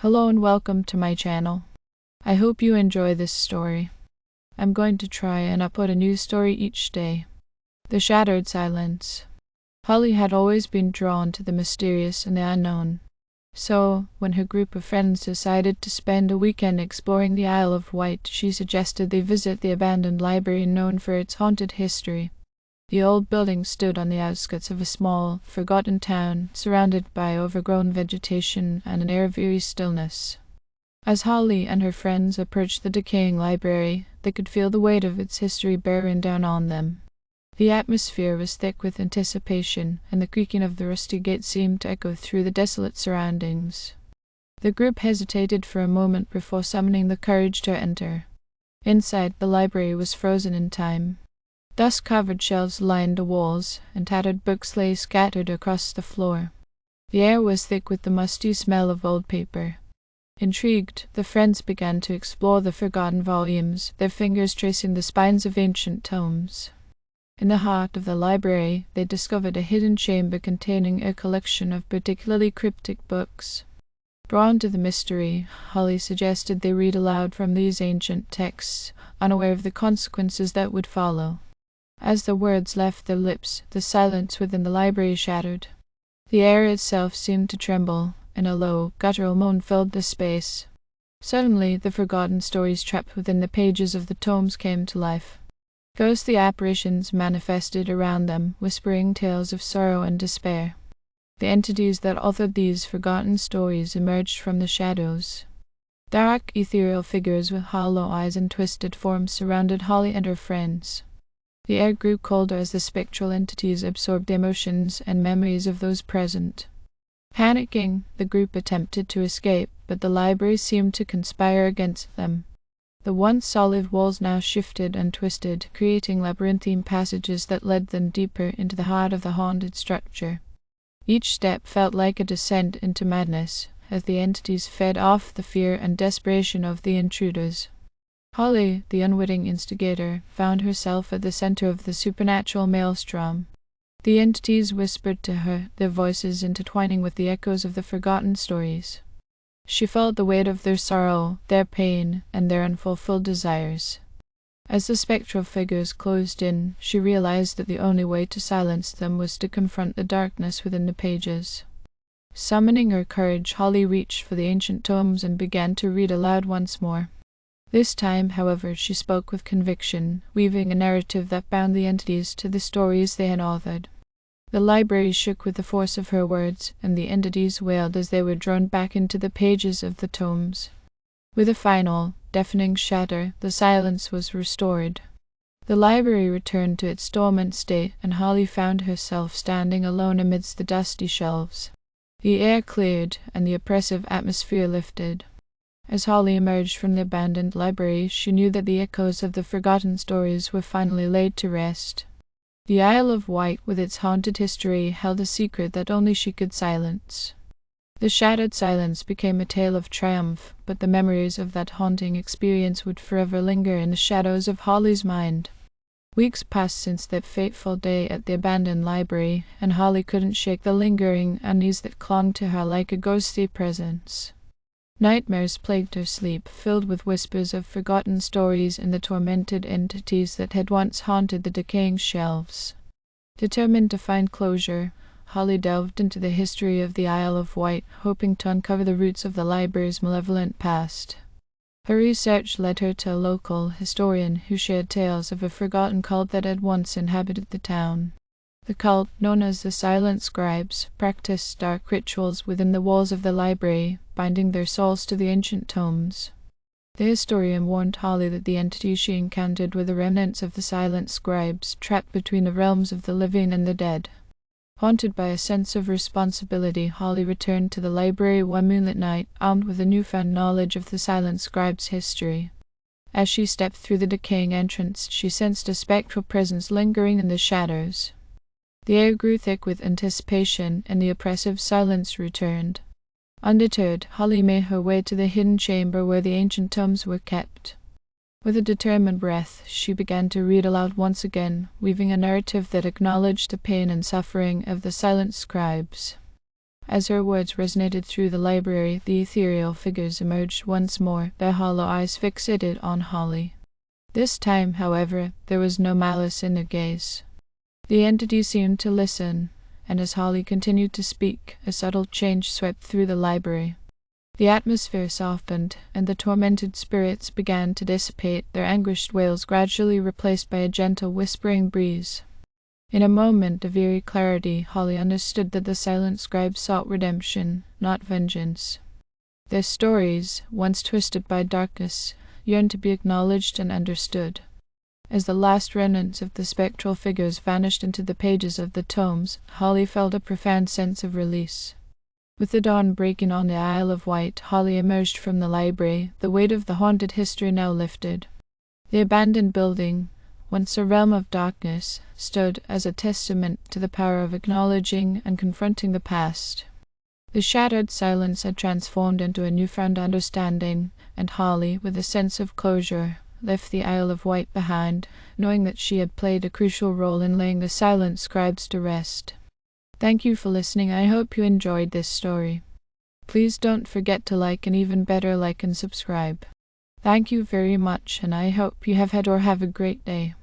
Hello and welcome to my channel. I hope you enjoy this story. I'm going to try and upload a new story each day. The Shattered Silence. Holly had always been drawn to the mysterious and the unknown. So, when her group of friends decided to spend a weekend exploring the Isle of Wight, she suggested they visit the abandoned library known for its haunted history. The old building stood on the outskirts of a small, forgotten town, surrounded by overgrown vegetation and an air of eerie stillness. As Holly and her friends approached the decaying library, they could feel the weight of its history bearing down on them. The atmosphere was thick with anticipation, and the creaking of the rusty gate seemed to echo through the desolate surroundings. The group hesitated for a moment before summoning the courage to enter. Inside, the library was frozen in time. Dust-covered shelves lined the walls, and tattered books lay scattered across the floor. The air was thick with the musty smell of old paper. Intrigued, the friends began to explore the forgotten volumes, their fingers tracing the spines of ancient tomes. In the heart of the library, they discovered a hidden chamber containing a collection of particularly cryptic books. Drawn to the mystery, Holly suggested they read aloud from these ancient texts, unaware of the consequences that would follow. As the words left their lips, the silence within the library shattered. The air itself seemed to tremble, and a low, guttural moan filled the space. Suddenly, the forgotten stories trapped within the pages of the tomes came to life. Ghostly apparitions manifested around them, whispering tales of sorrow and despair. The entities that authored these forgotten stories emerged from the shadows. Dark, ethereal figures with hollow eyes and twisted forms surrounded Holly and her friends. The air grew colder as the spectral entities absorbed the emotions and memories of those present. Panicking, the group attempted to escape, but the library seemed to conspire against them. The once solid walls now shifted and twisted, creating labyrinthine passages that led them deeper into the heart of the haunted structure. Each step felt like a descent into madness, as the entities fed off the fear and desperation of the intruders. Holly, the unwitting instigator, found herself at the center of the supernatural maelstrom. The entities whispered to her, their voices intertwining with the echoes of the forgotten stories. She felt the weight of their sorrow, their pain, and their unfulfilled desires. As the spectral figures closed in, she realized that the only way to silence them was to confront the darkness within the pages. Summoning her courage, Holly reached for the ancient tomes and began to read aloud once more. This time, however, she spoke with conviction, weaving a narrative that bound the entities to the stories they had authored. The library shook with the force of her words, and the entities wailed as they were drawn back into the pages of the tomes. With a final, deafening shatter, the silence was restored. The library returned to its dormant state, and Holly found herself standing alone amidst the dusty shelves. The air cleared, and the oppressive atmosphere lifted. As Holly emerged from the abandoned library, she knew that the echoes of the forgotten stories were finally laid to rest. The Isle of Wight, with its haunted history, held a secret that only she could silence. The Shattered Silence became a tale of triumph, but the memories of that haunting experience would forever linger in the shadows of Holly's mind. Weeks passed since that fateful day at the abandoned library, and Holly couldn't shake the lingering unease that clung to her like a ghostly presence. Nightmares plagued her sleep, filled with whispers of forgotten stories and the tormented entities that had once haunted the decaying shelves. Determined to find closure, Holly delved into the history of the Isle of Wight, hoping to uncover the roots of the library's malevolent past. Her research led her to a local historian who shared tales of a forgotten cult that had once inhabited the town. The cult, known as the Silent Scribes, practiced dark rituals within the walls of the library, binding their souls to the ancient tomes. The historian warned Holly that the entities she encountered were the remnants of the Silent Scribes, trapped between the realms of the living and the dead. Haunted by a sense of responsibility, Holly returned to the library one moonlit night, armed with a newfound knowledge of the Silent Scribes' history. As she stepped through the decaying entrance, she sensed a spectral presence lingering in the shadows. The air grew thick with anticipation, and the oppressive silence returned. Undeterred, Holly made her way to the hidden chamber where the ancient tomes were kept. With a determined breath, she began to read aloud once again, weaving a narrative that acknowledged the pain and suffering of the Silent Scribes. As her words resonated through the library, the ethereal figures emerged once more, their hollow eyes fixated on Holly. This time, however, there was no malice in their gaze. The entity seemed to listen, and as Holly continued to speak, a subtle change swept through the library. The atmosphere softened, and the tormented spirits began to dissipate, their anguished wails gradually replaced by a gentle whispering breeze. In a moment of eerie clarity, Holly understood that the silent scribes sought redemption, not vengeance. Their stories, once twisted by darkness, yearned to be acknowledged and understood. As the last remnants of the spectral figures vanished into the pages of the tomes, Holly felt a profound sense of release. With the dawn breaking on the Isle of Wight, Holly emerged from the library, the weight of the haunted history now lifted. The abandoned building, once a realm of darkness, stood as a testament to the power of acknowledging and confronting the past. The shattered silence had transformed into a newfound understanding, and Holly, with a sense of closure, left the Isle of Wight behind, knowing that she had played a crucial role in laying the silent scribes to rest. Thank you for listening. I hope you enjoyed this story. Please don't forget to like, and even better, like and subscribe. Thank you very much, and I hope you have had a great day.